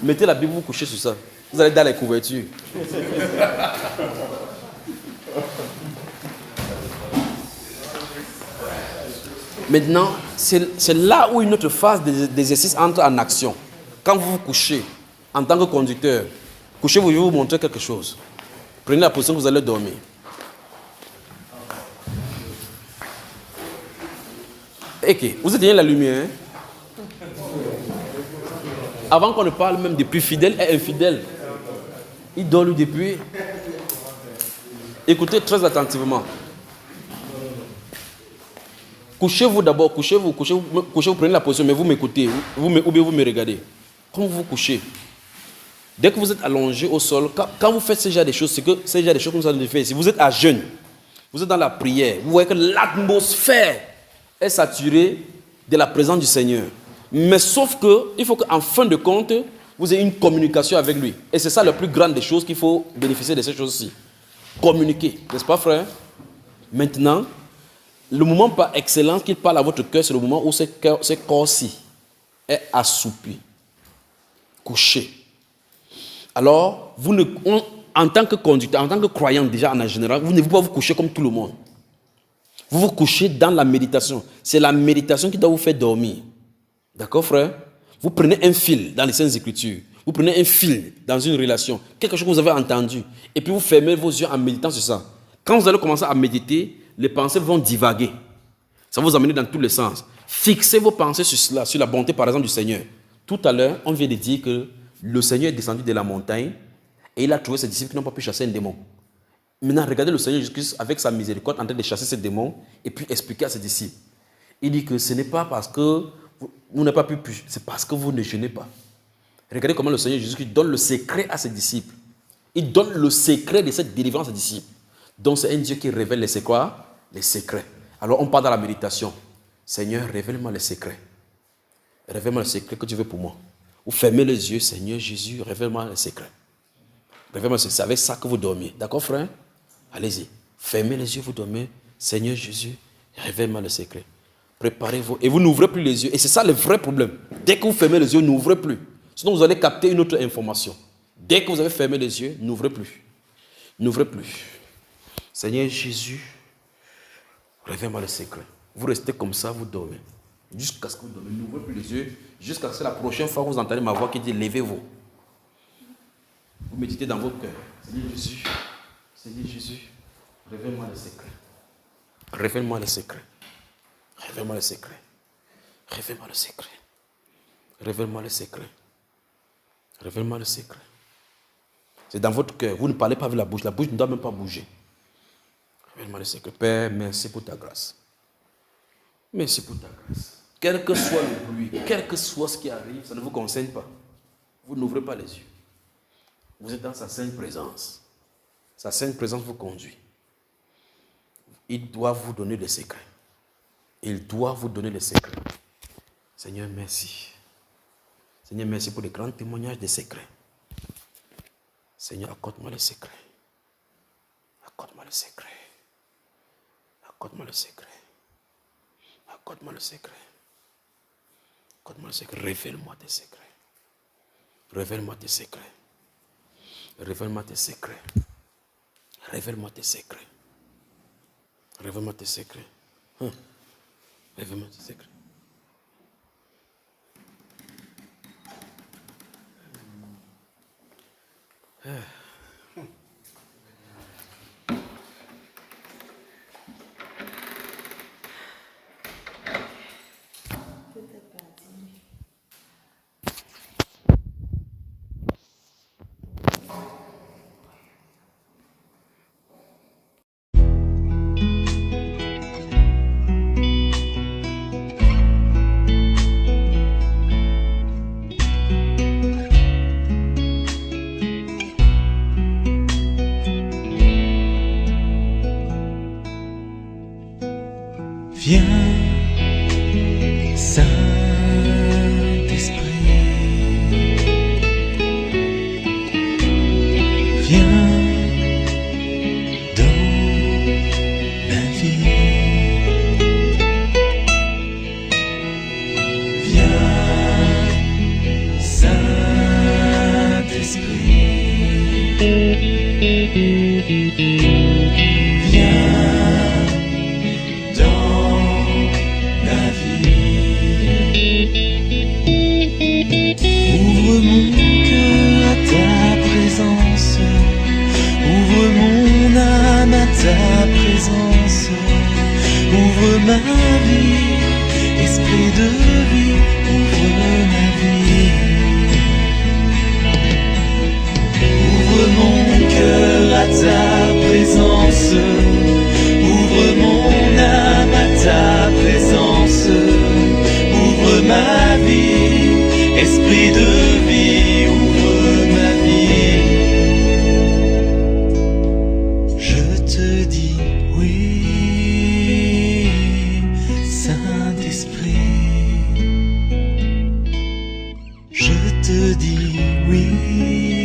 Mettez la Bible, vous couchez sur ça. Vous allez dans les couvertures. Maintenant, c'est là où une autre phase d'exercice entre en action. Quand vous vous couchez, en tant que conducteur, couchez-vous, je vais vous montrer quelque chose. Prenez la position que vous allez dormir. Ok, vous éteignez la lumière. Avant qu'on ne parle même des plus fidèles et infidèles. Il dort lui depuis. Écoutez très attentivement. Couchez-vous d'abord, couchez-vous, prenez la position, mais vous m'écoutez, ou bien vous me regardez. Quand vous vous couchez, dès que vous êtes allongé au sol, quand vous faites ce genre de choses, c'est que ce genre de choses que nous allons faire. Si vous êtes à jeûne, vous êtes dans la prière, vous voyez que l'atmosphère est saturée de la présence du Seigneur. Mais sauf qu'il faut qu'en fin de compte, vous ayez une communication avec lui. Et c'est ça la plus grande des choses qu'il faut bénéficier de ces choses-ci. Communiquer, n'est-ce pas, frère? Maintenant, le moment par excellence qu'il parle à votre cœur, c'est le moment où ce corps-ci est assoupi, couché. Alors, en tant que conducteur, en tant que croyant déjà en général, vous ne pouvez pas vous coucher comme tout le monde. Vous vous couchez dans la méditation. C'est la méditation qui doit vous faire dormir. D'accord, frère? Vous prenez un fil dans les Saintes Écritures. Vous prenez un fil dans une relation, quelque chose que vous avez entendu, et puis vous fermez vos yeux en méditant sur ça. Quand vous allez commencer à méditer, les pensées vont divaguer. Ça va vous amener dans tous les sens. Fixez vos pensées sur cela, sur la bonté, par exemple, du Seigneur. Tout à l'heure, on vient de dire que le Seigneur est descendu de la montagne et il a trouvé ses disciples qui n'ont pas pu chasser un démon. Maintenant, regardez le Seigneur Jésus-Christ avec sa miséricorde en train de chasser ces démons et puis expliquer à ses disciples. Il dit que ce n'est pas parce que vous n'avez pas pu, c'est parce que vous ne jeûnez pas. Regardez comment le Seigneur Jésus-Christ donne le secret à ses disciples. Il donne le secret de cette délivrance à ses disciples. Donc c'est un Dieu qui révèle les secrets. Alors on part dans la méditation. Seigneur, révèle-moi les secrets. Révèle-moi les secrets que tu veux pour moi. Vous fermez les yeux, Seigneur Jésus, révèle-moi les secrets. Révèle-moi les secrets. C'est avec ça que vous dormez. D'accord, frère? Allez-y. Fermez les yeux, vous dormez. Seigneur Jésus, révèle-moi les secrets. Préparez-vous. Et vous n'ouvrez plus les yeux. Et c'est ça le vrai problème. Dès que vous fermez les yeux, n'ouvrez plus. Sinon vous allez capter une autre information. Dès que vous avez fermé les yeux, n'ouvrez plus. N'ouvrez plus. Seigneur Jésus, révèle-moi le secret. Vous restez comme ça, vous dormez. Jusqu'à ce que vous dormez. N'ouvrez plus les yeux. Jusqu'à ce que la prochaine fois vous entendez ma voix qui dit levez-vous. Vous méditez dans votre cœur. Seigneur Jésus, révèle-moi le secret. Révèle-moi le secret. Révèle-moi le secret. Révèle-moi le secret. Révèle-moi le secret. Révèle-moi le secret. C'est dans votre cœur. Vous ne parlez pas avec la bouche. La bouche ne doit même pas bouger. Révèle-moi le secret. Père, merci pour ta grâce. Merci pour ta grâce. Quel que soit le bruit, quel que soit ce qui arrive, ça ne vous concerne pas. Vous n'ouvrez pas les yeux. Vous êtes dans sa sainte présence. Sa sainte présence vous conduit. Il doit vous donner des secrets. Il doit vous donner des secrets. Seigneur, merci. Seigneur, merci pour les grands témoignages des secrets. Seigneur, accorde-moi les secrets. Accorde-moi le secret. Accorde-moi le secret. Accorde-moi le secret. Accorde-moi le secret. Révèle-moi tes secrets. Révèle-moi tes secrets. Révèle-moi tes secrets. Révèle-moi tes secrets. Révèle-moi tes secrets. Révèle-moi tes secrets. Viens, Saint-Esprit, viens dans la vie, viens, Saint-Esprit. Ouvre mon cœur à ta présence, ouvre mon âme à ta présence, ouvre ma vie, esprit de vie, ouvre ma vie. Ouvre mon cœur à ta présence, ouvre mon âme à ta présence, ouvre ma vie, esprit de vie, ouvre ma vie. Je te dis oui, Saint-Esprit. Je te dis oui.